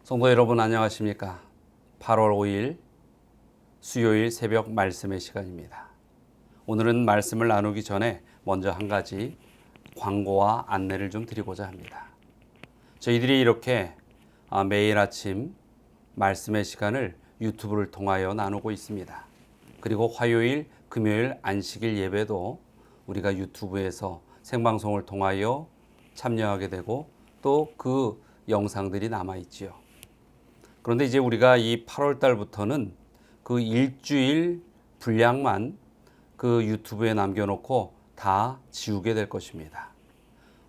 성도 여러분 안녕하십니까? 8월 5일 수요일 새벽 말씀의 시간입니다. 오늘은 말씀을 나누기 전에 먼저 한 가지 광고와 안내를 좀 드리고자 합니다. 저희들이 이렇게 매일 아침 말씀의 시간을 유튜브를 통하여 나누고 있습니다. 그리고 화요일, 금요일 안식일 예배도 우리가 유튜브에서 생방송을 통하여 참여하게 되고 또 그 영상들이 남아있지요. 그런데 이제 우리가 이 8월 달부터는 그 일주일 분량만 그 유튜브에 남겨놓고 다 지우게 될 것입니다.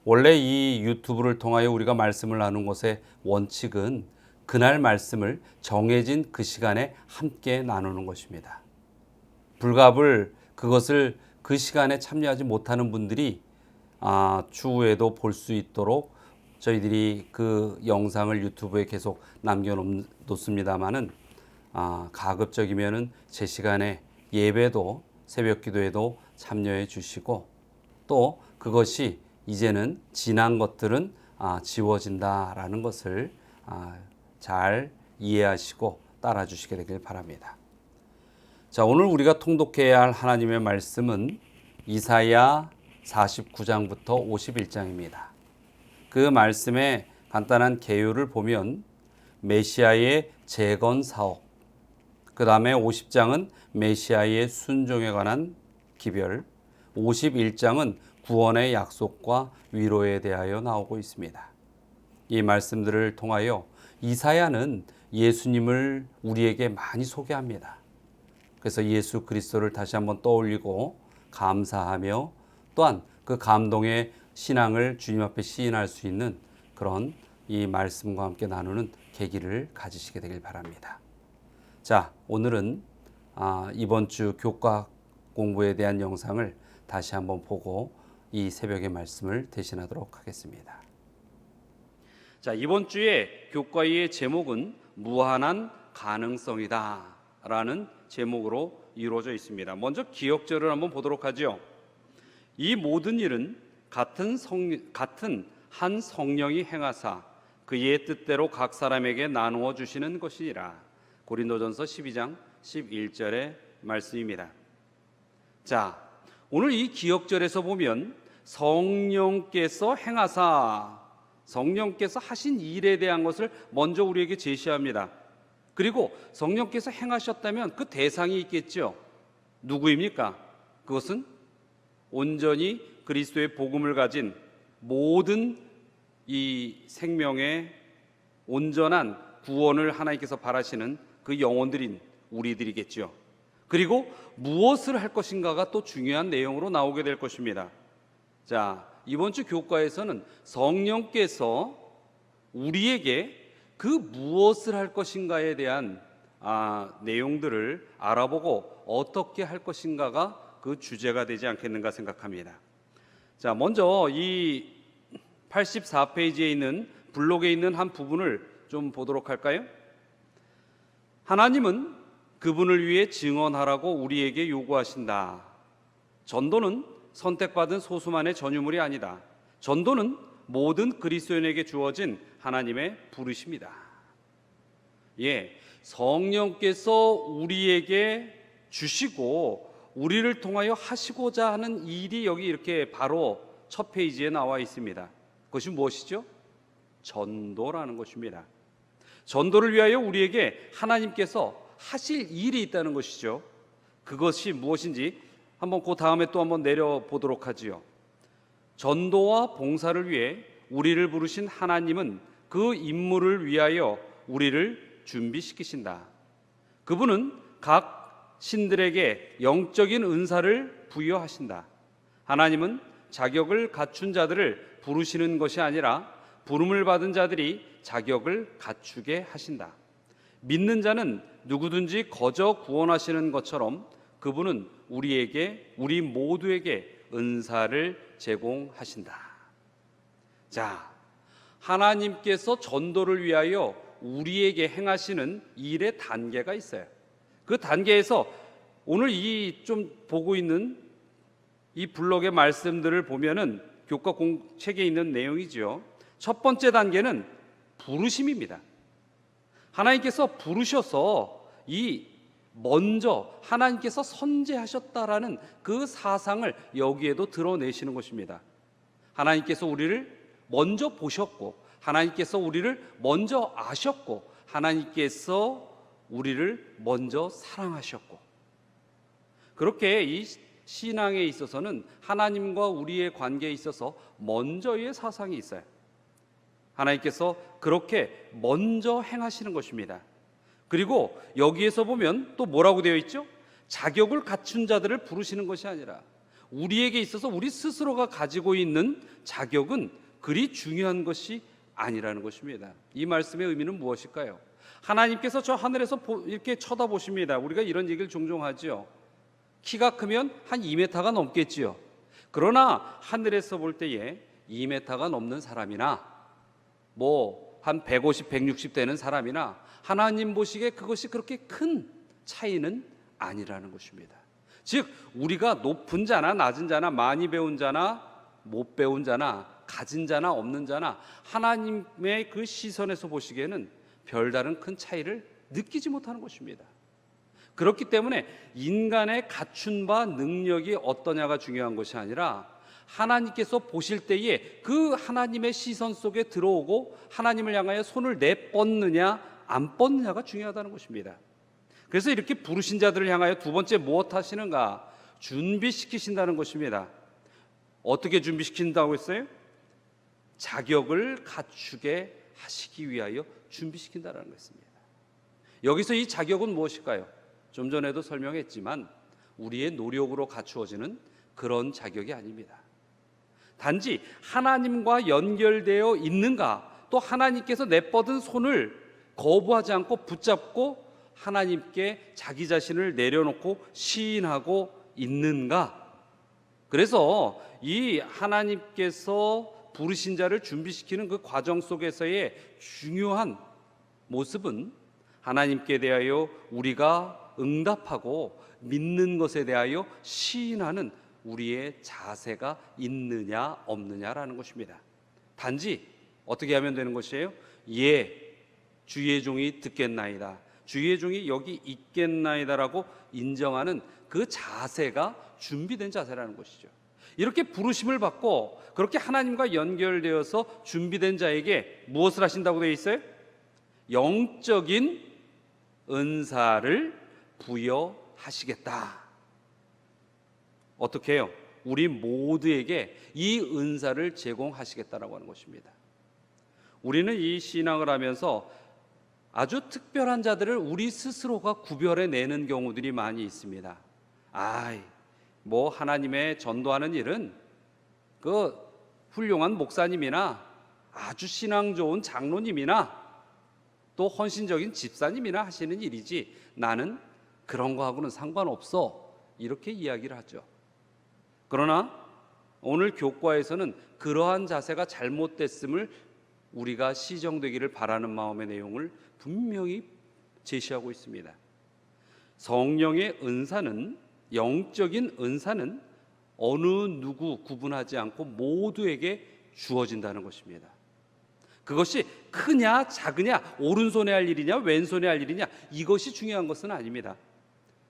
원래 이 유튜브를 통하여 우리가 말씀을 나눈 것의 원칙은 그날 말씀을 정해진 그 시간에 함께 나누는 것입니다. 불갑을 그것을 그 시간에 참여하지 못하는 분들이 추후에도 볼 수 있도록 저희들이 그 영상을 유튜브에 계속 남겨놓습니다만은 가급적이면은 제 시간에 예배도 새벽 기도에도 참여해 주시고 또 그것이 이제는 지난 것들은 지워진다라는 것을 잘 이해하시고 따라 주시게 되길 바랍니다. 자, 오늘 우리가 통독해야 할 하나님의 말씀은 이사야 49장부터 51장입니다. 그 말씀의 간단한 개요를 보면 메시아의 재건 사업, 그 다음에 50장은 메시아의 순종에 관한 기별, 51장은 구원의 약속과 위로에 대하여 나오고 있습니다. 이 말씀들을 통하여 이사야는 예수님을 우리에게 많이 소개합니다. 그래서 예수 그리스도를 다시 한번 떠올리고 감사하며 또한 그 감동의 신앙을 주님 앞에 시인할 수 있는 그런 이 말씀과 함께 나누는 계기를 가지시게 되길 바랍니다. 자, 오늘은 이번 주 교과 공부에 대한 영상을 다시 한번 보고 이 새벽의 말씀을 대신하도록 하겠습니다. 자, 이번 주에 교과의 제목은 무한한 가능성이다 라는 제목으로 이루어져 있습니다. 먼저 기억절을 한번 보도록 하죠. 이 모든 일은 같은 한 성령이 행하사 그의 뜻대로 각 사람에게 나누어 주시는 것이니라. 고린도전서 12장 11절의 말씀입니다. 자, 오늘 이 기억절에서 보면 성령께서 행하사, 성령께서 하신 일에 대한 것을 먼저 우리에게 제시합니다. 그리고 성령께서 행하셨다면 그 대상이 있겠죠. 누구입니까? 그것은 온전히 그리스도의 복음을 가진 모든 이 생명의 온전한 구원을 하나님께서 바라시는 그 영혼들인 우리들이겠죠. 그리고 무엇을 할 것인가가 또 중요한 내용으로 나오게 될 것입니다. 자, 이번 주 교과에서는 성령께서 우리에게 그 무엇을 할 것인가에 대한 내용들을 알아보고 어떻게 할 것인가가 그 주제가 되지 않겠는가 생각합니다. 자, 먼저 이 84페이지에 있는 블록에 있는 한 부분을 좀 보도록 할까요? 하나님은 그분을 위해 증언하라고 우리에게 요구하신다. 전도는 선택받은 소수만의 전유물이 아니다. 전도는 모든 그리스도인에게 주어진 하나님의 부르심이다. 예, 성령께서 우리에게 주시고 우리를 통하여 하시고자 하는 일이 여기 이렇게 바로 첫 페이지에 나와 있습니다. 그것이 무엇이죠? 전도라는 것입니다. 전도를 위하여 우리에게 하나님께서 하실 일이 있다는 것이죠. 그것이 무엇인지 한번 그 다음에 또 한번 내려보도록 하지요. 전도와 봉사를 위해 우리를 부르신 하나님은 그 임무를 위하여 우리를 준비시키신다. 그분은 각 신들에게 영적인 은사를 부여하신다. 하나님은 자격을 갖춘 자들을 부르시는 것이 아니라 부름을 받은 자들이 자격을 갖추게 하신다. 믿는 자는 누구든지 거저 구원하시는 것처럼 그분은 우리 모두에게 은사를 제공하신다. 자, 하나님께서 전도를 위하여 우리에게 행하시는 일의 단계가 있어요. 그 단계에서 오늘 이 좀 보고 있는 이 블록의 말씀들을 보면은 교과 책에 있는 내용이죠. 첫 번째 단계는 부르심입니다. 하나님께서 부르셔서 이 먼저 하나님께서 선제하셨다라는 그 사상을 여기에도 드러내시는 것입니다. 하나님께서 우리를 먼저 보셨고, 하나님께서 우리를 먼저 아셨고, 하나님께서 우리를 먼저 사랑하셨고, 그렇게 이 신앙에 있어서는 하나님과 우리의 관계에 있어서 먼저의 사상이 있어요. 하나님께서 그렇게 먼저 행하시는 것입니다. 그리고 여기에서 보면 또 뭐라고 되어 있죠? 자격을 갖춘 자들을 부르시는 것이 아니라 우리에게 있어서 우리 스스로가 가지고 있는 자격은 그리 중요한 것이 아니라는 것입니다. 이 말씀의 의미는 무엇일까요? 하나님께서 저 하늘에서 이렇게 쳐다보십니다. 우리가 이런 얘기를 종종 하죠. 키가 크면 한 2m가 넘겠지요. 그러나 하늘에서 볼 때에 2m가 넘는 사람이나 한 150, 160 되는 사람이나 하나님 보시기에 그것이 그렇게 큰 차이는 아니라는 것입니다. 즉 우리가 높은 자나 낮은 자나 많이 배운 자나 못 배운 자나 가진 자나 없는 자나 하나님의 그 시선에서 보시기에는 별다른 큰 차이를 느끼지 못하는 것입니다. 그렇기 때문에 인간의 갖춘 바 능력이 어떠냐가 중요한 것이 아니라 하나님께서 보실 때에 그 하나님의 시선 속에 들어오고 하나님을 향하여 손을 내뻗느냐 안 뻗느냐가 중요하다는 것입니다. 그래서 이렇게 부르신 자들을 향하여 두 번째 무엇 하시는가? 준비시키신다는 것입니다. 어떻게 준비시킨다고 했어요? 자격을 갖추게 하시기 위하여 준비시킨다는 것입니다. 여기서 이 자격은 무엇일까요? 좀 전에도 설명했지만 우리의 노력으로 갖추어지는 그런 자격이 아닙니다. 단지 하나님과 연결되어 있는가, 또 하나님께서 내뻗은 손을 거부하지 않고 붙잡고 하나님께 자기 자신을 내려놓고 시인하고 있는가. 그래서 이 하나님께서 부르신 자를 준비시키는 그 과정 속에서의 중요한 모습은 하나님께 대하여 우리가 응답하고 믿는 것에 대하여 시인하는 우리의 자세가 있느냐 없느냐라는 것입니다. 단지 어떻게 하면 되는 것이에요? 예, 주의 종이 듣겠나이다, 주의 종이 여기 있겠나이다라고 인정하는 그 자세가 준비된 자세라는 것이죠. 이렇게 부르심을 받고 그렇게 하나님과 연결되어서 준비된 자에게 무엇을 하신다고 되어 있어요? 영적인 은사를 부여하시겠다. 어떻게 해요? 우리 모두에게 이 은사를 제공하시겠다라고 하는 것입니다. 우리는 이 신앙을 하면서 아주 특별한 자들을 우리 스스로가 구별해내는 경우들이 많이 있습니다. 하나님의 전도하는 일은 그 훌륭한 목사님이나 아주 신앙 좋은 장로님이나 또 헌신적인 집사님이나 하시는 일이지 나는 그런 거하고는 상관없어, 이렇게 이야기를 하죠. 그러나 오늘 교과에서는 그러한 자세가 잘못됐음을 우리가 시정되기를 바라는 마음의 내용을 분명히 제시하고 있습니다. 성령의 은사는, 영적인 은사는 어느 누구 구분하지 않고 모두에게 주어진다는 것입니다. 그것이 크냐 작으냐, 오른손에 할 일이냐 왼손에 할 일이냐, 이것이 중요한 것은 아닙니다.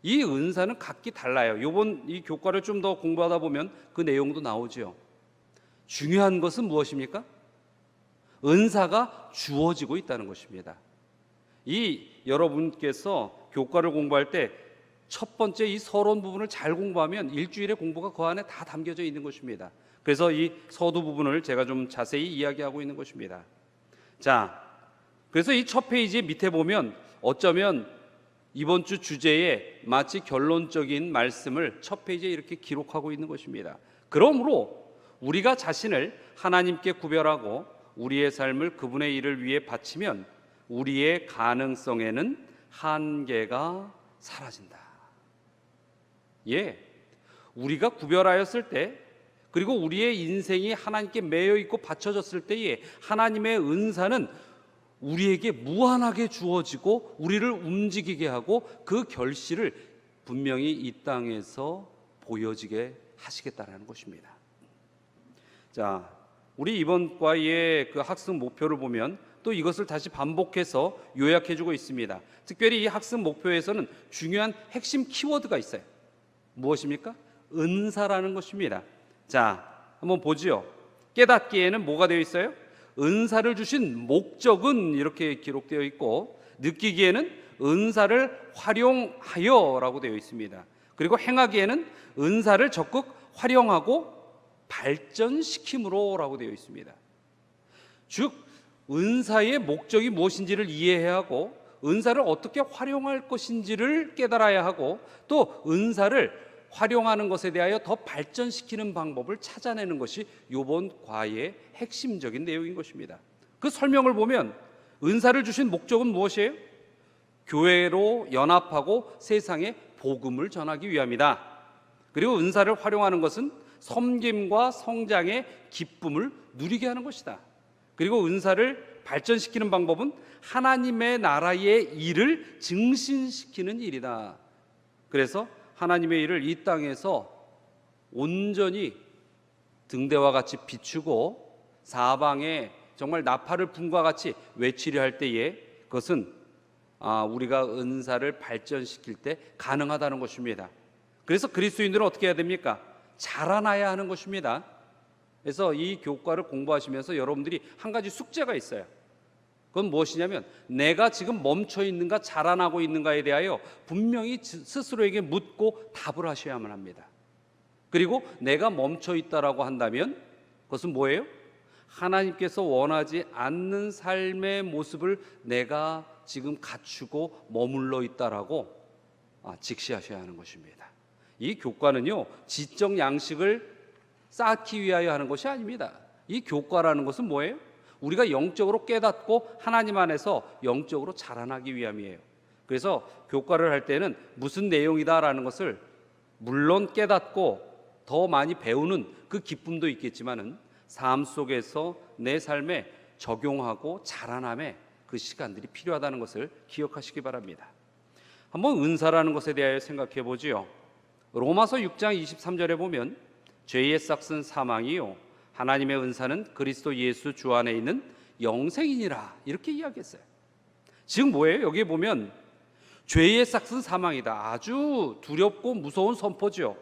이 은사는 각기 달라요. 이번 이 교과를 좀 더 공부하다 보면 그 내용도 나오죠. 중요한 것은 무엇입니까? 은사가 주어지고 있다는 것입니다. 여러분께서 교과를 공부할 때 첫 번째 이 서론 부분을 잘 공부하면 일주일의 공부가 그 안에 다 담겨져 있는 것입니다. 그래서 이 서두 부분을 제가 좀 자세히 이야기하고 있는 것입니다. 자, 그래서 이 첫 페이지 밑에 보면 어쩌면 이번 주 주제에 마치 결론적인 말씀을 첫 페이지에 이렇게 기록하고 있는 것입니다. 그러므로 우리가 자신을 하나님께 구별하고 우리의 삶을 그분의 일을 위해 바치면 우리의 가능성에는 한계가 사라진다. 우리가 구별하였을 때, 그리고 우리의 인생이 하나님께 매여 있고 바쳐졌을 때에 하나님의 은사는 우리에게 무한하게 주어지고 우리를 움직이게 하고 그 결실을 분명히 이 땅에서 보여지게 하시겠다라는 것입니다. 자, 우리 이번 과의 그 학습 목표를 보면 또 이것을 다시 반복해서 요약해주고 있습니다. 특별히 이 학습 목표에서는 중요한 핵심 키워드가 있어요. 무엇입니까? 은사라는 것입니다. 자, 한번 보지요. 깨닫기에는 뭐가 되어 있어요? 은사를 주신 목적은 이렇게 기록되어 있고, 느끼기에는 은사를 활용하여라고 되어 있습니다. 그리고 행하기에는 은사를 적극 활용하고 발전시킴으로라고 되어 있습니다. 즉, 은사의 목적이 무엇인지를 이해해야 하고, 은사를 어떻게 활용할 것인지를 깨달아야 하고, 또 은사를 활용하는 것에 대하여 더 발전시키는 방법을 찾아내는 것이 이번 과의 핵심적인 내용인 것입니다. 그 설명을 보면 은사를 주신 목적은 무엇이에요? 교회로 연합하고 세상에 복음을 전하기 위함이다. 그리고 은사를 활용하는 것은 섬김과 성장의 기쁨을 누리게 하는 것이다. 그리고 은사를 발전시키는 방법은 하나님의 나라의 일을 증신시키는 일이다. 그래서 하나님의 일을 이 땅에서 온전히 등대와 같이 비추고 사방에 정말 나팔을 분과 같이 외치려 할 때에 그것은 우리가 은사를 발전시킬 때 가능하다는 것입니다. 그래서 그리스도인들은 어떻게 해야 됩니까? 자라나야 하는 것입니다. 그래서 이 교과를 공부하시면서 여러분들이 한 가지 숙제가 있어요. 그건 무엇이냐면 내가 지금 멈춰 있는가 자라나고 있는가에 대하여 분명히 스스로에게 묻고 답을 하셔야만 합니다. 그리고 내가 멈춰 있다라고 한다면 그것은 뭐예요? 하나님께서 원하지 않는 삶의 모습을 내가 지금 갖추고 머물러 있다라고 직시하셔야 하는 것입니다. 이 교과는요, 지적 양식을 쌓기 위하여 하는 것이 아닙니다. 이 교과라는 것은 뭐예요? 우리가 영적으로 깨닫고 하나님 안에서 영적으로 자라나기 위함이에요. 그래서 교과를 할 때는 무슨 내용이다라는 것을 물론 깨닫고 더 많이 배우는 그 기쁨도 있겠지만은 삶 속에서 내 삶에 적용하고 자라남의 그 시간들이 필요하다는 것을 기억하시기 바랍니다. 한번 은사라는 것에 대하여 생각해 보지요. 로마서 6장 23절에 보면 죄의 싹은 사망이요 하나님의 은사는 그리스도 예수 주 안에 있는 영생이니라 이렇게 이야기했어요. 지금 뭐예요? 여기에 보면 죄의 싹은 사망이다. 아주 두렵고 무서운 선포죠.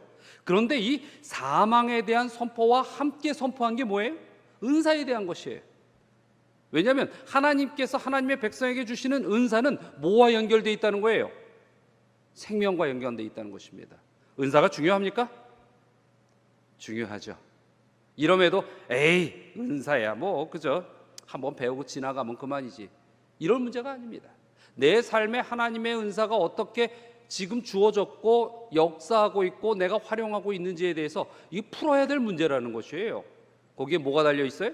그런데 이 사망에 대한 선포와 함께 선포한 게 뭐예요? 은사에 대한 것이에요. 왜냐하면 하나님께서 하나님의 백성에게 주시는 은사는 뭐와 연결되어 있다는 거예요? 생명과 연결되어 있다는 것입니다. 은사가 중요합니까? 중요하죠. 이럼에도 에이 은사야 뭐 그죠? 한번 배우고 지나가면 그만이지. 이런 문제가 아닙니다. 내 삶에 하나님의 은사가 어떻게 지금 주어졌고 역사하고 있고 내가 활용하고 있는지에 대해서 이 풀어야 될 문제라는 것이에요. 거기에 뭐가 달려 있어요?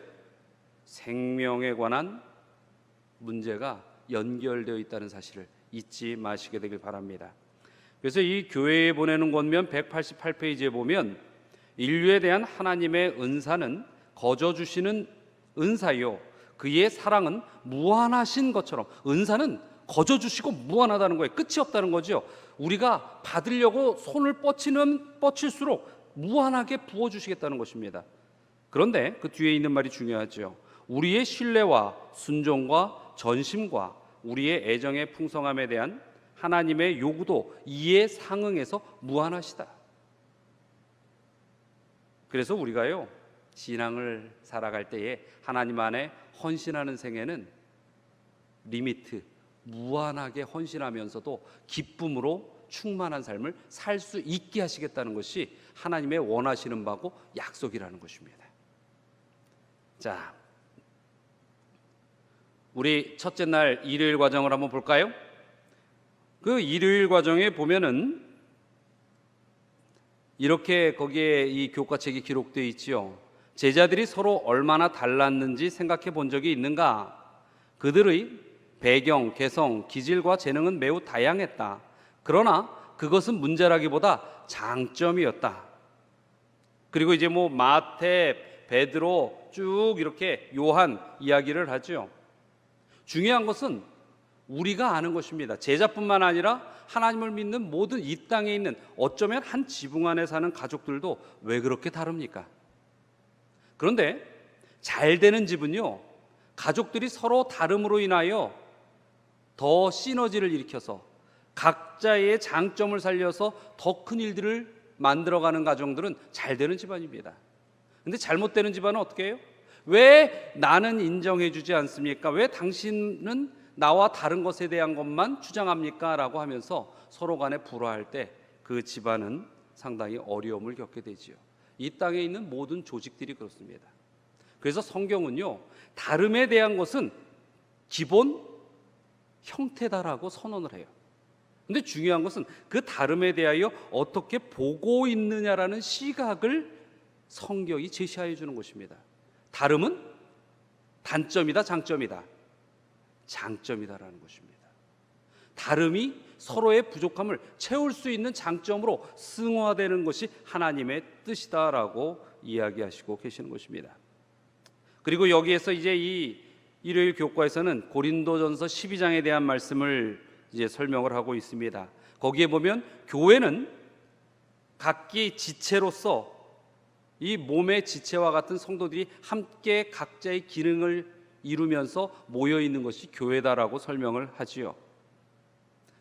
생명에 관한 문제가 연결되어 있다는 사실을 잊지 마시게 되길 바랍니다. 그래서 이 교회에 보내는 권면 188페이지에 보면 인류에 대한 하나님의 은사는 거저 주시는 은사요 그의 사랑은 무한하신 것처럼, 은사는 거저 주시고 무한하다는 거예요. 끝이 없다는 거죠. 우리가 받으려고 손을 뻗칠수록 무한하게 부어주시겠다는 것입니다. 그런데 그 뒤에 있는 말이 중요하죠. 우리의 신뢰와 순종과 전심과 우리의 애정의 풍성함에 대한 하나님의 요구도 이에 상응해서 무한하시다. 그래서 우리가요, 신앙을 살아갈 때에 하나님 안에 헌신하는 생애는 리미트, 무한하게 헌신하면서도 기쁨으로 충만한 삶을 살 수 있게 하시겠다는 것이 하나님의 원하시는 바고 약속이라는 것입니다. 자, 우리 첫째 날 일요일 과정을 한번 볼까요? 그 일요일 과정에 보면은 이렇게 거기에 이 교과책이 기록되어 있지요. 제자들이 서로 얼마나 달랐는지 생각해 본 적이 있는가? 그들의 배경, 개성, 기질과 재능은 매우 다양했다. 그러나 그것은 문제라기보다 장점이었다. 그리고 이제 뭐 마태, 베드로 쭉 이렇게 요한 이야기를 하죠. 중요한 것은 우리가 아는 것입니다. 제자뿐만 아니라 하나님을 믿는 모든 이 땅에 있는 어쩌면 한 지붕 안에 사는 가족들도 왜 그렇게 다릅니까? 그런데 잘 되는 집은요, 가족들이 서로 다름으로 인하여 더 시너지를 일으켜서 각자의 장점을 살려서 더 큰 일들을 만들어가는 가정들은 잘 되는 집안입니다. 근데 잘못되는 집안은 어떻게 해요? 왜 나는 인정해주지 않습니까? 왜 당신은 나와 다른 것에 대한 것만 주장합니까? 라고 하면서 서로 간에 불화할 때 그 집안은 상당히 어려움을 겪게 되지요. 이 땅에 있는 모든 조직들이 그렇습니다. 그래서 성경은요, 다름에 대한 것은 기본 형태다라고 선언을 해요. 근데 중요한 것은 그 다름에 대하여 어떻게 보고 있느냐라는 시각을 성경이 제시하여 주는 것입니다. 다름은 단점이다, 장점이다? 장점이다라는 것입니다. 다름이 서로의 부족함을 채울 수 있는 장점으로 승화되는 것이 하나님의 뜻이다라고 이야기하시고 계시는 것입니다. 그리고 여기에서 이제 이 일요일 교과에서는 고린도전서 12장에 대한 말씀을 이제 설명을 하고 있습니다. 거기에 보면 교회는 각기 지체로서 이 몸의 지체와 같은 성도들이 함께 각자의 기능을 이루면서 모여 있는 것이 교회다라고 설명을 하지요.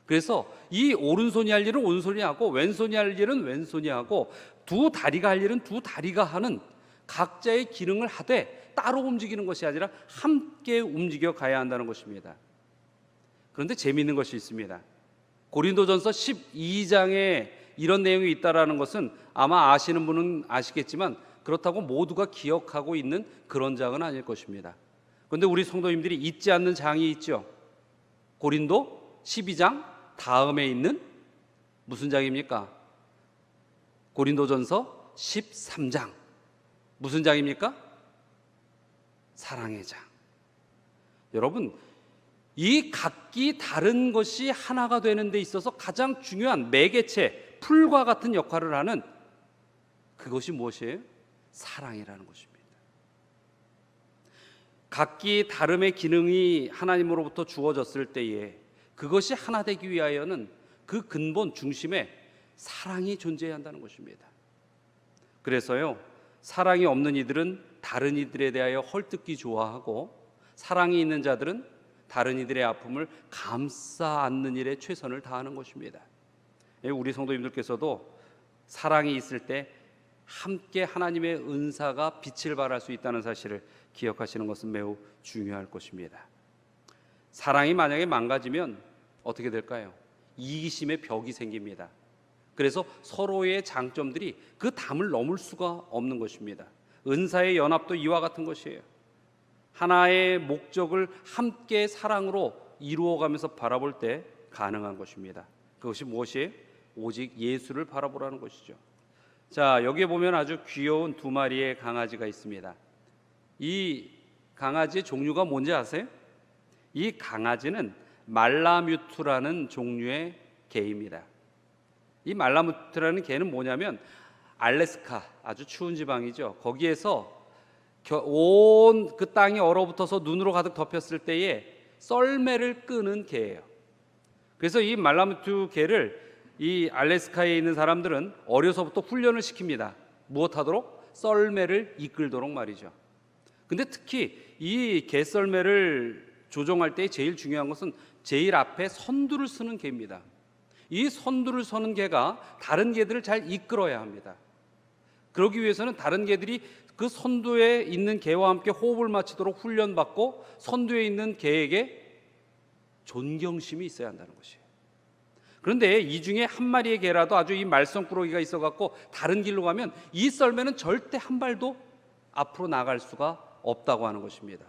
그래서 이 오른손이 할 일은 오른손이 하고 왼손이 할 일은 왼손이 하고 두 다리가 할 일은 두 다리가 하는 각자의 기능을 하되 따로 움직이는 것이 아니라 함께 움직여 가야 한다는 것입니다. 그런데 재미있는 것이 있습니다. 고린도전서 12장에 이런 내용이 있다라는 것은 아마 아시는 분은 아시겠지만 그렇다고 모두가 기억하고 있는 그런 장은 아닐 것입니다. 그런데 우리 성도님들이 잊지 않는 장이 있죠. 고린도 12장 다음에 있는 무슨 장입니까? 고린도전서 13장. 무슨 장입니까? 사랑의 장. 여러분, 이 각기 다른 것이 하나가 되는 데 있어서 가장 중요한 매개체, 풀과 같은 역할을 하는 그것이 무엇이에요? 사랑이라는 것입니다. 각기 다름의 기능이 하나님으로부터 주어졌을 때에 그것이 하나 되기 위하여는 그 근본 중심에 사랑이 존재해야 한다는 것입니다. 그래서요, 사랑이 없는 이들은 다른 이들에 대하여 헐뜯기 좋아하고 사랑이 있는 자들은 다른 이들의 아픔을 감싸 안는 일에 최선을 다하는 것입니다. 우리 성도님들께서도 사랑이 있을 때 함께 하나님의 은사가 빛을 발할 수 있다는 사실을 기억하시는 것은 매우 중요할 것입니다. 사랑이 만약에 망가지면 어떻게 될까요? 이기심의 벽이 생깁니다. 그래서 서로의 장점들이 그 담을 넘을 수가 없는 것입니다. 은사의 연합도 이와 같은 것이에요. 하나의 목적을 함께 사랑으로 이루어가면서 바라볼 때 가능한 것입니다. 그것이 무엇이에요? 오직 예수를 바라보라는 것이죠. 자, 여기에 보면 아주 귀여운 두 마리의 강아지가 있습니다. 이 강아지의 종류가 뭔지 아세요? 이 강아지는 말라뮤트라는 종류의 개입니다. 이 말라뮤트라는 개는 뭐냐면 알래스카, 아주 추운 지방이죠. 거기에서 온 그 땅이 얼어붙어서 눈으로 가득 덮였을 때에 썰매를 끄는 개예요. 그래서 이 말라뮤트 개를 이 알래스카에 있는 사람들은 어려서부터 훈련을 시킵니다. 무엇하도록? 썰매를 이끌도록 말이죠. 근데 특히 이 개썰매를 조종할 때 제일 중요한 것은 제일 앞에 선두를 서는 개입니다. 이 선두를 서는 개가 다른 개들을 잘 이끌어야 합니다. 그러기 위해서는 다른 개들이 그 선두에 있는 개와 함께 호흡을 맞추도록 훈련받고 선두에 있는 개에게 존경심이 있어야 한다는 것이에요. 그런데 이 중에 한 마리의 개라도 아주 이 말썽꾸러기가 있어갖고 다른 길로 가면 이 썰매는 절대 한 발도 앞으로 나갈 수가 없다고 하는 것입니다.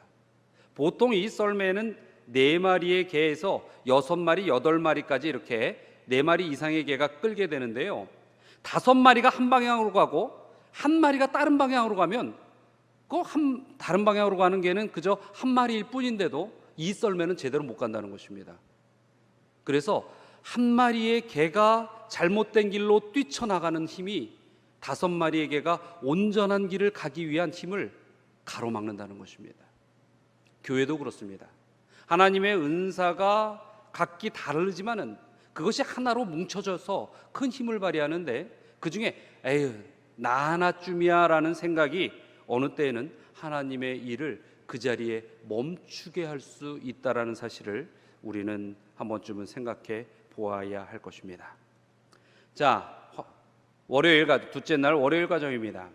보통 이 썰매는 4마리의 개에서 6마리, 8마리까지 이렇게 4마리 이상의 개가 끌게 되는데요, 5마리가 한 방향으로 가고 한 마리가 다른 방향으로 가면 다른 방향으로 가는 개는 그저 한 마리일 뿐인데도 이 썰매는 제대로 못 간다는 것입니다. 그래서 한 마리의 개가 잘못된 길로 뛰쳐나가는 힘이 5마리의 개가 온전한 길을 가기 위한 힘을 가로막는다는 것입니다. 교회도 그렇습니다. 하나님의 은사가 각기 다르지만은 그것이 하나로 뭉쳐져서 큰 힘을 발휘하는데 그 중에 에휴 나 하나쯤이야 라는 생각이 어느 때에는 하나님의 일을 그 자리에 멈추게 할 수 있다라는 사실을 우리는 한 번쯤은 생각해 보아야 할 것입니다. 자, 둘째 날 월요일 가정입니다.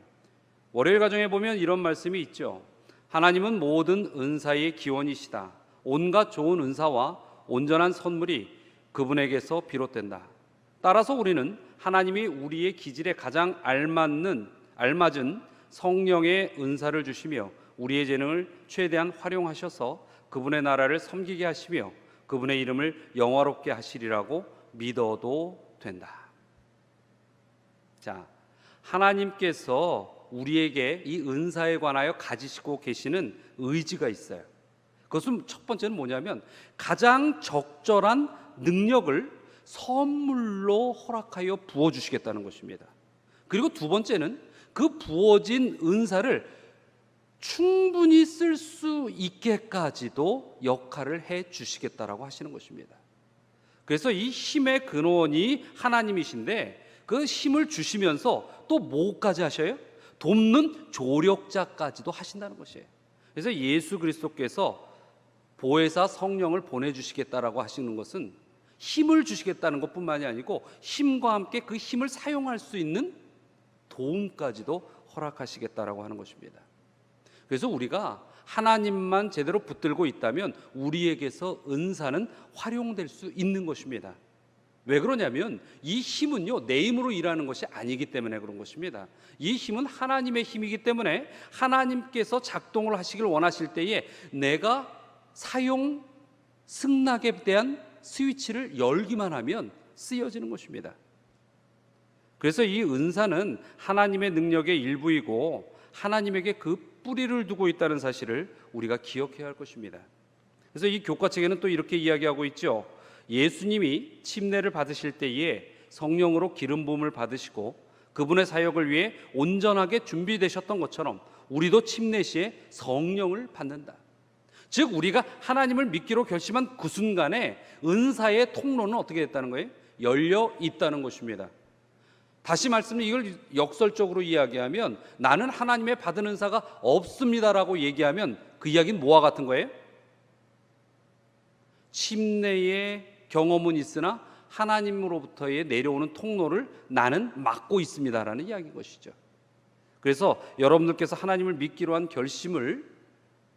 월요일 가정에 보면 이런 말씀이 있죠. 하나님은 모든 은사의 기원이시다. 온갖 좋은 은사와 온전한 선물이 그분에게서 비롯된다. 따라서 우리는 하나님이 우리의 기질에 가장 알맞은 성령의 은사를 주시며 우리의 재능을 최대한 활용하셔서 그분의 나라를 섬기게 하시며 그분의 이름을 영화롭게 하시리라고 믿어도 된다. 자, 하나님께서 우리에게 이 은사에 관하여 가지시고 계시는 의지가 있어요. 그것은 첫 번째는 뭐냐면 가장 적절한 능력을 선물로 허락하여 부어주시겠다는 것입니다. 그리고 두 번째는 그 부어진 은사를 충분히 쓸 수 있게까지도 역할을 해 주시겠다라고 하시는 것입니다. 그래서 이 힘의 근원이 하나님이신데 그 힘을 주시면서 또 뭐까지 하셔요? 돕는 조력자까지도 하신다는 것이에요. 그래서 예수 그리스도께서 보혜사 성령을 보내주시겠다라고 하시는 것은 힘을 주시겠다는 것뿐만이 아니고 힘과 함께 그 힘을 사용할 수 있는 도움까지도 허락하시겠다라고 하는 것입니다. 그래서 우리가 하나님만 제대로 붙들고 있다면 우리에게서 은사는 활용될 수 있는 것입니다. 왜 그러냐면 이 힘은요, 내 힘으로 일하는 것이 아니기 때문에 그런 것입니다. 이 힘은 하나님의 힘이기 때문에 하나님께서 작동을 하시길 원하실 때에 내가 사용 승낙에 대한 스위치를 열기만 하면 쓰여지는 것입니다. 그래서 이 은사는 하나님의 능력의 일부이고 하나님에게 그 뿌리를 두고 있다는 사실을 우리가 기억해야 할 것입니다. 그래서 이 교과책에는 또 이렇게 이야기하고 있죠. 예수님이 침례를 받으실 때에 성령으로 기름 부음을 받으시고 그분의 사역을 위해 온전하게 준비되셨던 것처럼 우리도 침례 시에 성령을 받는다. 즉 우리가 하나님을 믿기로 결심한 그 순간에 은사의 통로는 어떻게 됐다는 거예요? 열려 있다는 것입니다. 다시 말씀을 이걸 역설적으로 이야기하면 나는 하나님의 받은 은사가 없습니다라고 얘기하면 그 이야기는 뭐와 같은 거예요? 침례의 경험은 있으나 하나님으로부터의 내려오는 통로를 나는 막고 있습니다라는 이야기인 것이죠. 그래서 여러분들께서 하나님을 믿기로 한 결심을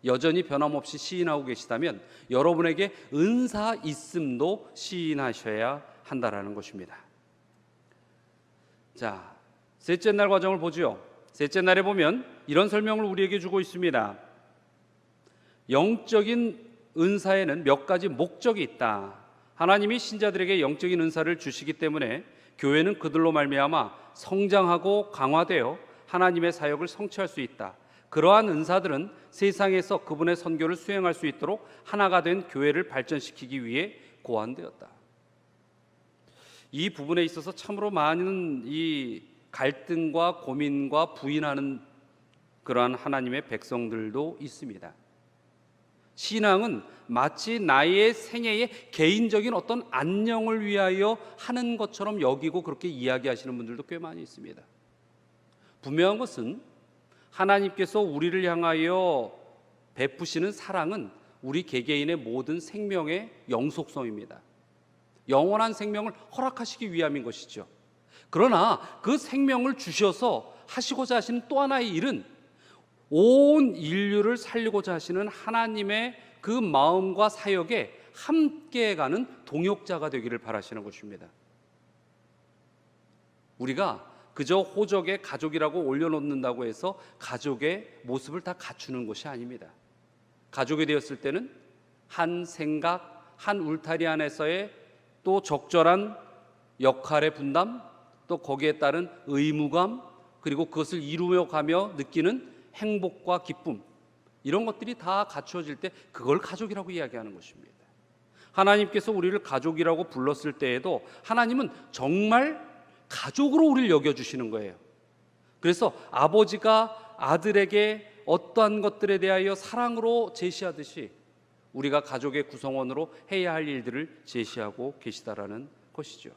여전히 변함없이 시인하고 계시다면 여러분에게 은사 있음도 시인하셔야 한다라는 것입니다. 자, 셋째 날 과정을 보죠. 셋째 날에 보면 이런 설명을 우리에게 주고 있습니다. 영적인 은사에는 몇 가지 목적이 있다. 하나님이 신자들에게 영적인 은사를 주시기 때문에 교회는 그들로 말미암아 성장하고 강화되어 하나님의 사역을 성취할 수 있다. 그러한 은사들은 세상에서 그분의 선교를 수행할 수 있도록 하나가 된 교회를 발전시키기 위해 고안되었다. 이 부분에 있어서 참으로 많은 이 갈등과 고민과 부인하는 그러한 하나님의 백성들도 있습니다. 신앙은 마치 나의 생애의 개인적인 어떤 안녕을 위하여 하는 것처럼 여기고 그렇게 이야기하시는 분들도 꽤 많이 있습니다. 분명한 것은 하나님께서 우리를 향하여 베푸시는 사랑은 우리 개개인의 모든 생명의 영속성입니다. 영원한 생명을 허락하시기 위함인 것이죠. 그러나 그 생명을 주셔서 하시고자 하시는 또 하나의 일은 온 인류를 살리고자 하시는 하나님의 그 마음과 사역에 함께 가는 동역자가 되기를 바라시는 것입니다. 우리가 그저 호적의 가족이라고 올려놓는다고 해서 가족의 모습을 다 갖추는 것이 아닙니다. 가족이 되었을 때는 한 생각, 한 울타리 안에서의 또 적절한 역할의 분담, 또 거기에 따른 의무감, 그리고 그것을 이루며 가며 느끼는 행복과 기쁨, 이런 것들이 다 갖추어질 때 그걸 가족이라고 이야기하는 것입니다. 하나님께서 우리를 가족이라고 불렀을 때에도 하나님은 정말 가족으로 우리를 여겨주시는 거예요. 그래서 아버지가 아들에게 어떠한 것들에 대하여 사랑으로 제시하듯이 우리가 가족의 구성원으로 해야 할 일들을 제시하고 계시다라는 것이죠.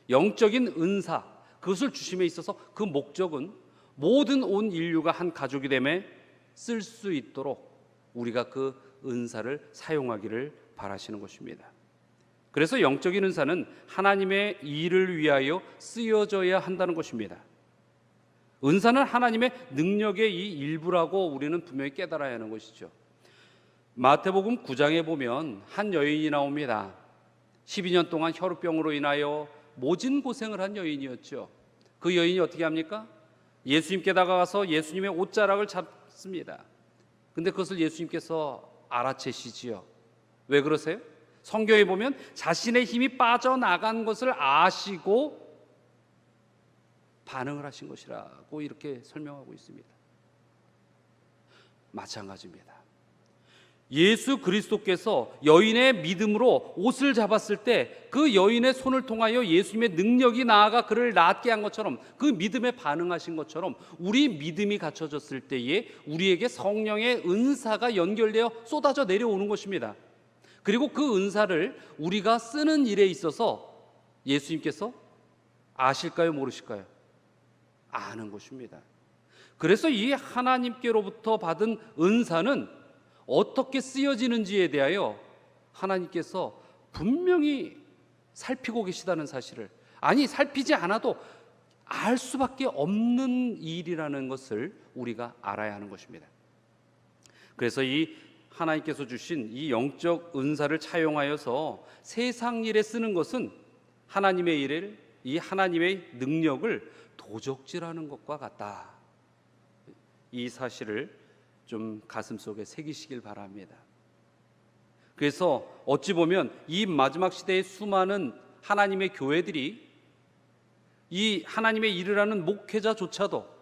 영적인 은사, 그것을 주심에 있어서 그 목적은 모든 온 인류가 한 가족이 됨에 쓸 수 있도록 우리가 그 은사를 사용하기를 바라시는 것입니다. 그래서 영적인 은사는 하나님의 일을 위하여 쓰여져야 한다는 것입니다. 은사는 하나님의 능력의 이 일부라고 우리는 분명히 깨달아야 하는 것이죠. 마태복음 9장에 보면 한 여인이 나옵니다. 12년 동안 혈우병으로 인하여 모진 고생을 한 여인이었죠. 그 여인이 어떻게 합니까? 예수님께 다가가서 예수님의 옷자락을 잡습니다. 근데 그것을 예수님께서 알아채시지요. 왜 그러세요? 성경에 보면 자신의 힘이 빠져나간 것을 아시고 반응을 하신 것이라고 이렇게 설명하고 있습니다. 마찬가지입니다. 예수 그리스도께서 여인의 믿음으로 옷을 잡았을 때 그 여인의 손을 통하여 예수님의 능력이 나아가 그를 낫게 한 것처럼, 그 믿음에 반응하신 것처럼 우리 믿음이 갖춰졌을 때에 우리에게 성령의 은사가 연결되어 쏟아져 내려오는 것입니다. 그리고 그 은사를 우리가 쓰는 일에 있어서 예수님께서 아실까요, 모르실까요? 아는 것입니다. 그래서 이 하나님께로부터 받은 은사는 어떻게 쓰여지는지에 대하여 하나님께서 분명히 살피고 계시다는 사실을, 아니 살피지 않아도 알 수밖에 없는 일이라는 것을 우리가 알아야 하는 것입니다. 그래서 이 하나님께서 주신 이 영적 은사를 차용하여서 세상 일에 쓰는 것은 하나님의 일을, 이 하나님의 능력을 도적질하는 것과 같다. 이 사실을 좀 가슴속에 새기시길 바랍니다. 그래서 어찌 보면 이 마지막 시대의 수많은 하나님의 교회들이 이 하나님의 일을 하는 목회자조차도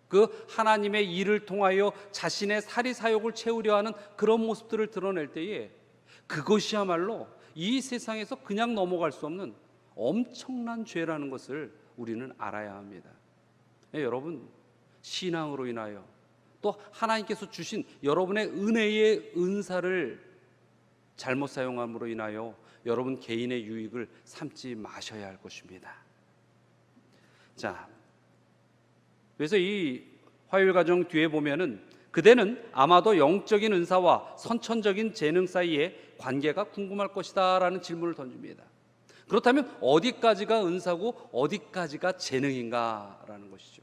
그 하나님의 일을 통하여 자신의 사리사욕을 채우려 하는 그런 모습들을 드러낼 때에 그것이야말로 이 세상에서 그냥 넘어갈 수 없는 엄청난 죄라는 것을 우리는 알아야 합니다. 여러분, 신앙으로 인하여 또 하나님께서 주신 여러분의 은혜의 은사를 잘못 사용함으로 인하여 여러분 개인의 유익을 삼지 마셔야 할 것입니다. 자, 그래서 이 화요일 가정 뒤에 보면은 그대는 아마도 영적인 은사와 선천적인 재능 사이의 관계가 궁금할 것이다 라는 질문을 던집니다. 그렇다면 어디까지가 은사고 어디까지가 재능인가 라는 것이죠.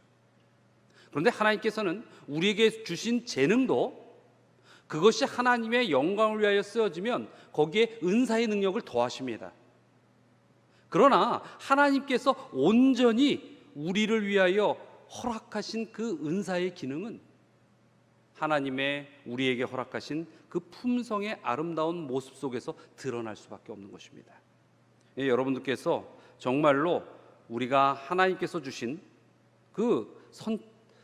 그런데 하나님께서는 우리에게 주신 재능도 그것이 하나님의 영광을 위하여 쓰여지면 거기에 은사의 능력을 더하십니다. 그러나 하나님께서 온전히 우리를 위하여 허락하신 그 은사의 기능은 하나님의 우리에게 허락하신 그 품성의 아름다운 모습 속에서 드러날 수밖에 없는 것입니다. 여러분들께서 정말로 우리가 하나님께서 주신 그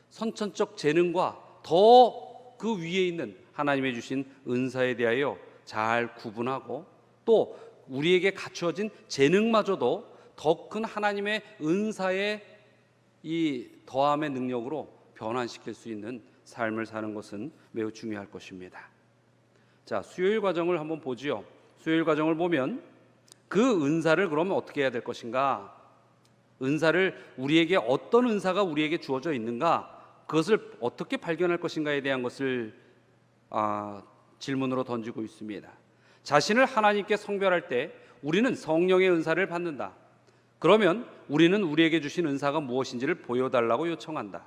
선천적 재능과 더 그 위에 있는 하나님의 주신 은사에 대하여 잘 구분하고 또 우리에게 갖추어진 재능마저도 더 큰 하나님의 은사의 이 더함의 능력으로 변환시킬 수 있는 삶을 사는 것은 매우 중요할 것입니다. 자, 수요일 과정을 한번 보지요. 수요일 과정을 보면 그 은사를 그러면 어떻게 해야 될 것인가? 은사를 우리에게 어떤 은사가 우리에게 주어져 있는가? 그것을 어떻게 발견할 것인가에 대한 것을 질문으로 던지고 있습니다. 자신을 하나님께 성별할 때 우리는 성령의 은사를 받는다. 그러면 우리는 우리에게 주신 은사가 무엇인지를 보여달라고 요청한다.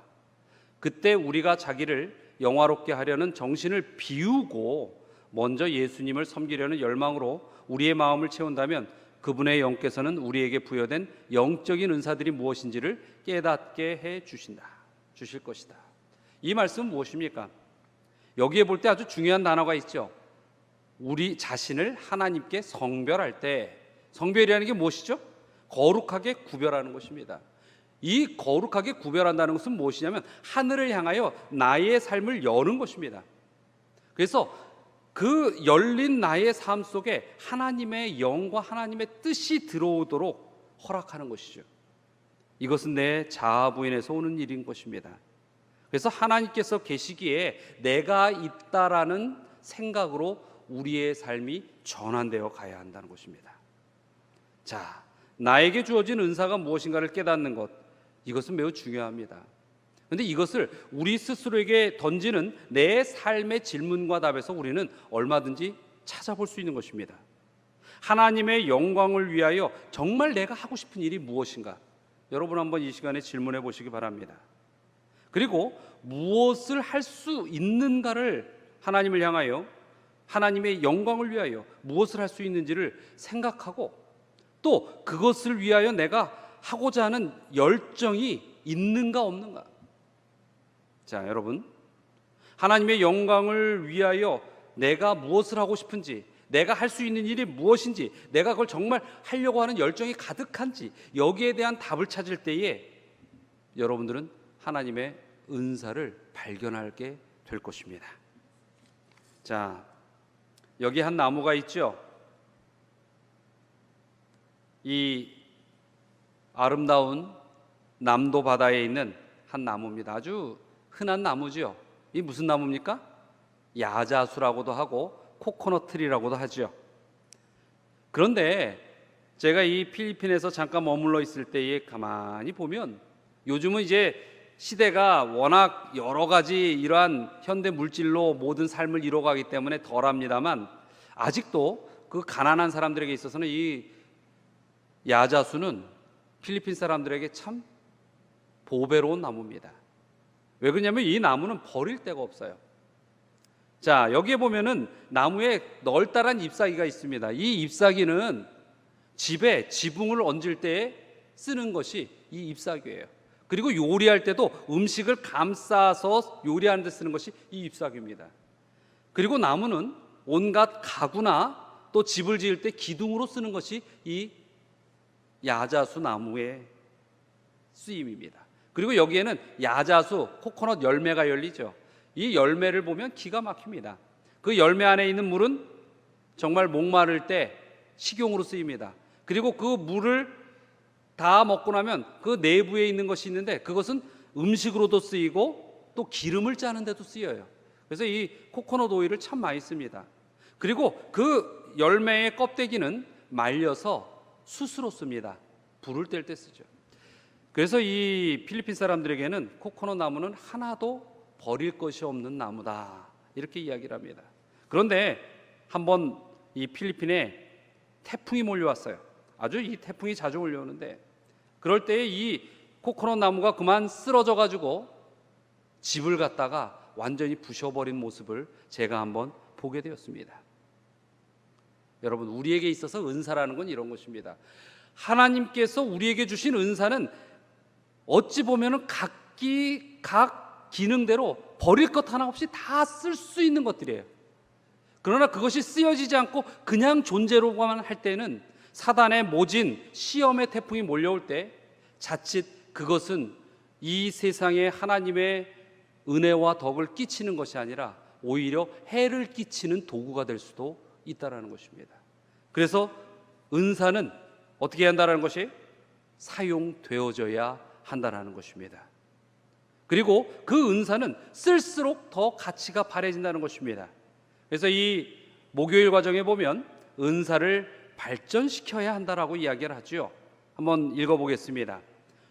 그때 우리가 자기를 영화롭게 하려는 정신을 비우고 먼저 예수님을 섬기려는 열망으로 우리의 마음을 채운다면 그분의 영께서는 우리에게 부여된 영적인 은사들이 무엇인지를 깨닫게 해 주실 것이다. 이 말씀은 무엇입니까? 여기에 볼 때 아주 중요한 단어가 있죠. 우리 자신을 하나님께 성별할 때, 성별이라는 게 무엇이죠? 거룩하게 구별하는 것입니다. 이 거룩하게 구별한다는 것은 무엇이냐면 하늘을 향하여 나의 삶을 여는 것입니다. 그래서 그 열린 나의 삶 속에 하나님의 영과 하나님의 뜻이 들어오도록 허락하는 것이죠. 이것은 내 자아 부인에서 오는 일인 것입니다. 그래서 하나님께서 계시기에 내가 있다라는 생각으로 우리의 삶이 전환되어 가야 한다는 것입니다. 자, 나에게 주어진 은사가 무엇인가를 깨닫는 것, 이것은 매우 중요합니다. 그런데 이것을 우리 스스로에게 던지는 내 삶의 질문과 답에서 우리는 얼마든지 찾아볼 수 있는 것입니다. 하나님의 영광을 위하여 정말 내가 하고 싶은 일이 무엇인가? 여러분 한번 이 시간에 질문해 보시기 바랍니다. 그리고 무엇을 할 수 있는가를 하나님을 향하여, 하나님의 영광을 위하여 무엇을 할 수 있는지를 생각하고, 또 그것을 위하여 내가 하고자 하는 열정이 있는가 없는가. 자, 여러분, 하나님의 영광을 위하여 내가 무엇을 하고 싶은지, 내가 할 수 있는 일이 무엇인지, 내가 그걸 정말 하려고 하는 열정이 가득한지, 여기에 대한 답을 찾을 때에 여러분들은 하나님의 은사를 발견하게 될 것입니다. 자, 여기 한 나무가 있죠. 이 아름다운 남도 바다에 있는 한 나무입니다. 아주 흔한 나무죠. 이 무슨 나무입니까? 야자수라고도 하고 코코넛 트리라고도 하죠. 그런데 제가 이 필리핀에서 잠깐 머물러 있을 때에 가만히 보면, 요즘은 이제 시대가 워낙 여러 가지 이러한 현대 물질로 모든 삶을 이뤄가기 때문에 덜합니다만, 아직도 그 가난한 사람들에게 있어서는 이 야자수는 필리핀 사람들에게 참 보배로운 나무입니다. 왜 그러냐면 이 나무는 버릴 데가 없어요. 자, 여기에 보면은 나무에 널따란 잎사귀가 있습니다. 이 잎사귀는 집에 지붕을 얹을 때에 쓰는 것이 이 잎사귀예요. 그리고 요리할 때도 음식을 감싸서 요리하는 데 쓰는 것이 이 잎사귀입니다. 그리고 나무는 온갖 가구나 또 집을 지을 때 기둥으로 쓰는 것이 이 야자수 나무의 쓰임입니다. 그리고 여기에는 야자수 코코넛 열매가 열리죠. 이 열매를 보면 기가 막힙니다. 그 열매 안에 있는 물은 정말 목마를 때 식용으로 쓰입니다. 그리고 그 물을 다 먹고 나면 그 내부에 있는 것이 있는데, 그것은 음식으로도 쓰이고 또 기름을 짜는 데도 쓰여요. 그래서 이 코코넛 오일을 참 많이 씁니다. 그리고 그 열매의 껍데기는 말려서 숯으로 씁니다. 불을 뗄 때 쓰죠. 그래서 이 필리핀 사람들에게는 코코넛 나무는 하나도 버릴 것이 없는 나무다, 이렇게 이야기를 합니다. 그런데 한번 이 필리핀에 태풍이 몰려왔어요. 아주 이 태풍이 자주 몰려오는데, 그럴 때에 이 코코넛 나무가 그만 쓰러져 가지고 집을 갖다가 완전히 부셔버린 모습을 제가 한번 보게 되었습니다. 여러분, 우리에게 있어서 은사라는 건 이런 것입니다. 하나님께서 우리에게 주신 은사는 어찌 보면은 각 기능대로 버릴 것 하나 없이 다 쓸 수 있는 것들이에요. 그러나 그것이 쓰여지지 않고 그냥 존재로만 할 때는, 사단의 모진 시험의 태풍이 몰려올 때 자칫 그것은 이 세상에 하나님의 은혜와 덕을 끼치는 것이 아니라 오히려 해를 끼치는 도구가 될 수도 있다라는 것입니다. 그래서 은사는 어떻게 한다라는 것이 사용되어져야 한다라는 것입니다. 그리고 그 은사는 쓸수록 더 가치가 바래진다는 것입니다. 그래서 이 목요일 과정에 보면 은사를 발전시켜야 한다라고 이야기를 하죠. 한번 읽어보겠습니다.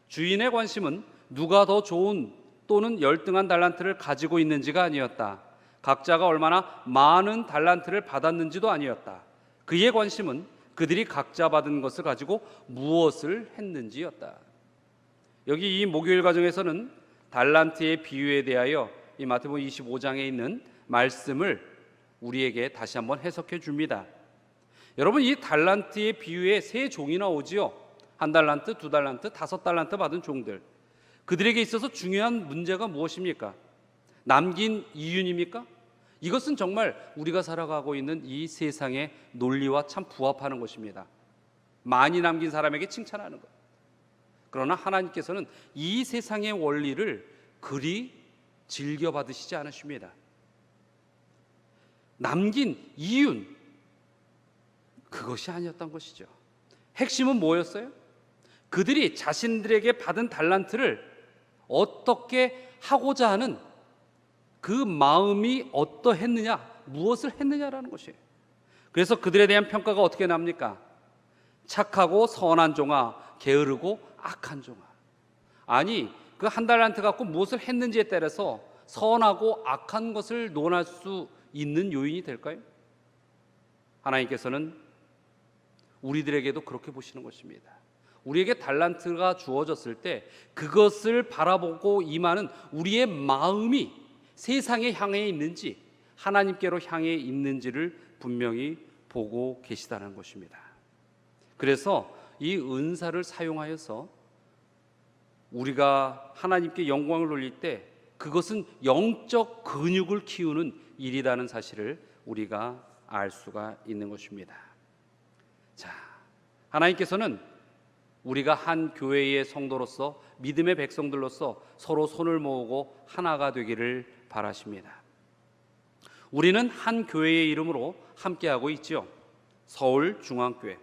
주인의 관심은 누가 더 좋은 또는 열등한 달란트를 가지고 있는지가 아니었다. 각자가 얼마나 많은 달란트를 받았는지도 아니었다. 그의 관심은 그들이 각자 받은 것을 가지고 무엇을 했는지였다. 여기 이 목요일 과정에서는 달란트의 비유에 대하여 이 마태복음 25장에 있는 말씀을 우리에게 다시 한번 해석해 줍니다. 여러분, 이 달란트의 비유에 세 종이 나오지요. 한 달란트, 두 달란트, 다섯 달란트 받은 종들. 그들에게 있어서 중요한 문제가 무엇입니까? 남긴 이윤입니까? 이것은 정말 우리가 살아가고 있는 이 세상의 논리와 참 부합하는 것입니다. 많이 남긴 사람에게 칭찬하는 것. 그러나 하나님께서는 이 세상의 원리를 그리 즐겨 받으시지 않으십니다. 남긴 이윤, 그것이 아니었던 것이죠. 핵심은 뭐였어요? 그들이 자신들에게 받은 달란트를 어떻게 하고자 하는 그 마음이 어떠했느냐, 무엇을 했느냐라는 것이에요. 그래서 그들에 대한 평가가 어떻게 납니까? 착하고 선한 종아, 게으르고 악한 종아. 아니, 그 한 달란트 갖고 무엇을 했는지에 따라서 선하고 악한 것을 논할 수 있는 요인이 될까요? 하나님께서는 우리들에게도 그렇게 보시는 것입니다. 우리에게 달란트가 주어졌을 때 그것을 바라보고 임하는 우리의 마음이 세상에 향해 있는지 하나님께로 향해 있는지를 분명히 보고 계시다는 것입니다. 그래서 이 은사를 사용하여서 우리가 하나님께 영광을 돌릴 때 그것은 영적 근육을 키우는 일이라는 사실을 우리가 알 수가 있는 것입니다. 자, 하나님께서는 우리가 한 교회의 성도로서 믿음의 백성들로서 서로 손을 모으고 하나가 되기를 바라십니다. 우리는 한 교회의 이름으로 함께하고 있지요. 서울중앙교회.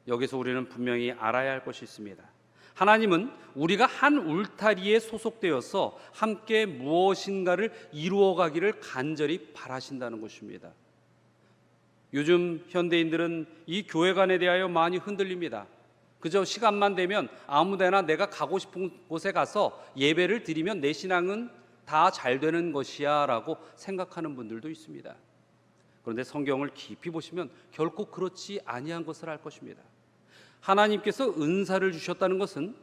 여기서 우리는 분명히 알아야 할 것이 있습니다. 하나님은 우리가 한 울타리에 소속되어서 함께 무엇인가를 이루어가기를 간절히 바라신다는 것입니다. 요즘 현대인들은 이 교회관에 대하여 많이 흔들립니다. 그저 시간만 되면 아무데나 내가 가고 싶은 곳에 가서 예배를 드리면 내 신앙은 다 잘 되는 것이야 라고 생각하는 분들도 있습니다. 그런데 성경을 깊이 보시면 결코 그렇지 아니한 것을 알 것입니다. 하나님께서 은사를 주셨다는 것은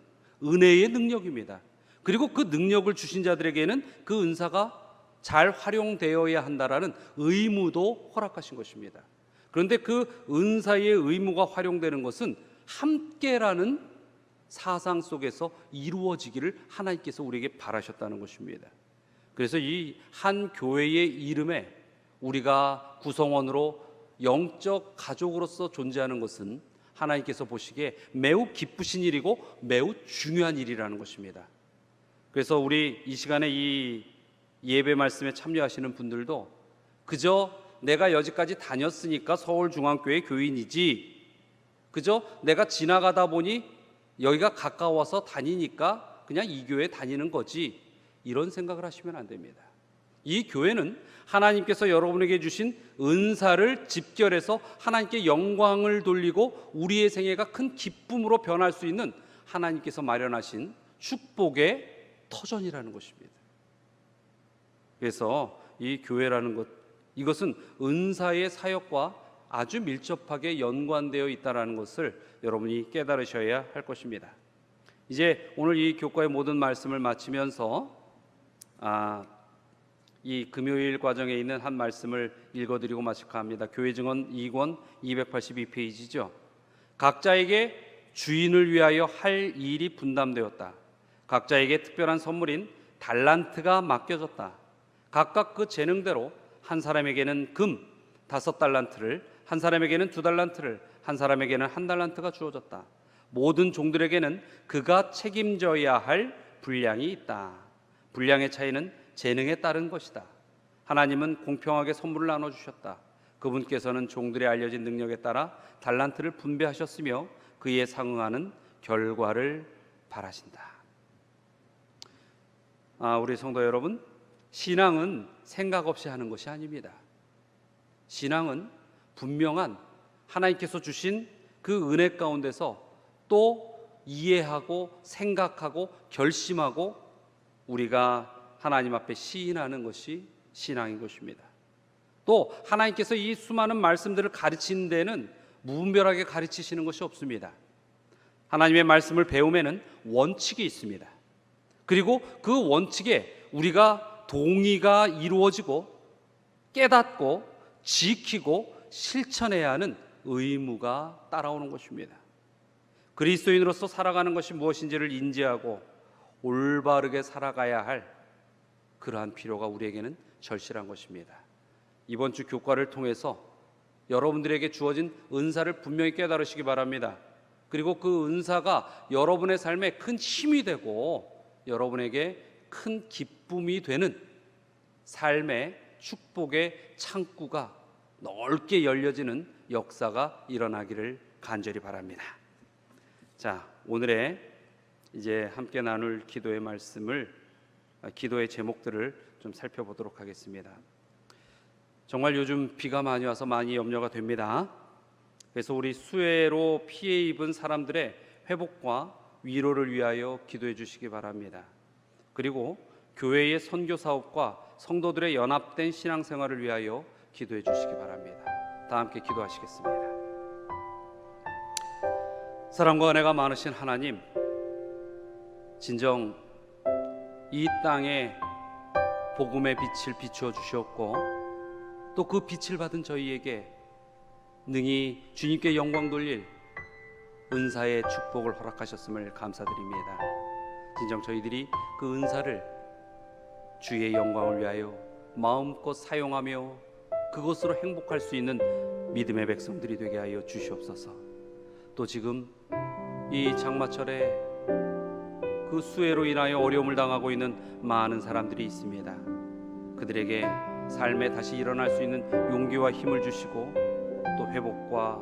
은혜의 능력입니다. 그리고 그 능력을 주신 자들에게는 그 은사가 잘 활용되어야 한다라는 의무도 허락하신 것입니다. 그런데 그 은사의 의무가 활용되는 것은 함께라는 사상 속에서 이루어지기를 하나님께서 우리에게 바라셨다는 것입니다. 그래서 이 한 교회의 이름에 우리가 구성원으로 영적 가족으로서 존재하는 것은 하나님께서 보시기에 매우 기쁘신 일이고 매우 중요한 일이라는 것입니다. 그래서 우리 이 시간에 이 예배 말씀에 참여하시는 분들도 그저 내가 여기까지 다녔으니까 서울중앙교회 교인이지, 그저 내가 지나가다 보니 여기가 가까워서 다니니까 그냥 이 교회 다니는 거지, 이런 생각을 하시면 안 됩니다. 이 교회는 하나님께서 여러분에게 주신 은사를 집결해서 하나님께 영광을 돌리고 우리의 생애가 큰 기쁨으로 변할 수 있는 하나님께서 마련하신 축복의 터전이라는 것입니다. 그래서 이 교회라는 것, 이것은 은사의 사역과 아주 밀접하게 연관되어 있다는 것을 여러분이 깨달으셔야 할 것입니다. 이제 오늘 이 교과의 모든 말씀을 마치면서 이 금요일 과정에 있는 한 말씀을 읽어드리고 마칠까 합니다. 교회 증언 2권 282페이지죠. 각자에게 주인을 위하여 할 일이 분담되었다. 각자에게 특별한 선물인 달란트가 맡겨졌다. 각각 그 재능대로 한 사람에게는 금 5달란트를, 한 사람에게는 2달란트를, 한 사람에게는 1달란트가 주어졌다. 모든 종들에게는 그가 책임져야 할 분량이 있다. 분량의 차이는 재능에 따른 것이다. 하나님은 공평하게 선물을 나눠주셨다. 그분께서는 종들의 알려진 능력에 따라 달란트를 분배하셨으며 그에 상응하는 결과를 바라신다. 우리 성도 여러분, 신앙은 생각 없이 하는 것이 아닙니다. 신앙은 분명한 하나님께서 주신 그 은혜 가운데서 또 이해하고 생각하고 결심하고 우리가 하나님 앞에 시인하는 것이 신앙인 것입니다. 또 하나님께서 이 수많은 말씀들을 가르치는 데는 무분별하게 가르치시는 것이 없습니다. 하나님의 말씀을 배움에는 원칙이 있습니다. 그리고 그 원칙에 우리가 동의가 이루어지고 깨닫고 지키고 실천해야 하는 의무가 따라오는 것입니다. 그리스도인으로서 살아가는 것이 무엇인지를 인지하고 올바르게 살아가야 할 그러한 필요가 우리에게는 절실한 것입니다. 이번 주 교과를 통해서 여러분들에게 주어진 은사를 분명히 깨달으시기 바랍니다. 그리고 그 은사가 여러분의 삶에 큰 힘이 되고 여러분에게 큰 기쁨이 되는 삶의 축복의 창구가 넓게 열려지는 역사가 일어나기를 간절히 바랍니다. 자, 오늘의 이제 함께 나눌 기도의 말씀을, 기도의 제목들을 좀 살펴보도록 하겠습니다. 정말 요즘 비가 많이 와서 많이 염려가 됩니다. 그래서 우리 수해로 피해 입은 사람들의 회복과 위로를 위하여 기도해 주시기 바랍니다. 그리고 교회의 선교 사업과 성도들의 연합된 신앙생활을 위하여 기도해 주시기 바랍니다. 다 함께 기도하시겠습니다. 사랑과 은혜가 많으신 하나님, 진정 이 땅에 복음의 빛을 비추어 주셨고 또 그 빛을 받은 저희에게 능히 주님께 영광 돌릴 은사의 축복을 허락하셨음을 감사드립니다. 진정 저희들이 그 은사를 주의 영광을 위하여 마음껏 사용하며 그것으로 행복할 수 있는 믿음의 백성들이 되게 하여 주시옵소서. 또 지금 이 장마철에 그 수해로 인하여 어려움을 당하고 있는 많은 사람들이 있습니다. 그들에게 삶에 다시 일어날 수 있는 용기와 힘을 주시고 또 회복과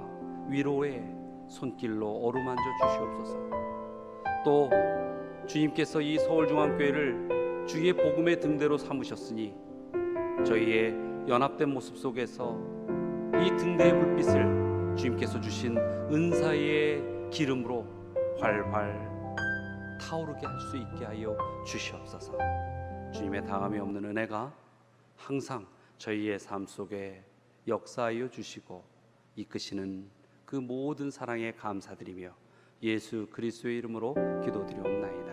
위로의 손길로 어루만져 주시옵소서. 또 주님께서 이 서울중앙교회를 주의 복음의 등대로 삼으셨으니 저희의 연합된 모습 속에서 이 등대의 불빛을 주님께서 주신 은사의 기름으로 활활 타오르게 할 수 있게 하여 주시옵소서. 주님의 다함이 없는 은혜가 항상 저희의 삶 속에 역사하여 주시고 이끄시는 그 모든 사랑에 감사드리며 예수 그리스도의 이름으로 기도드리옵나이다.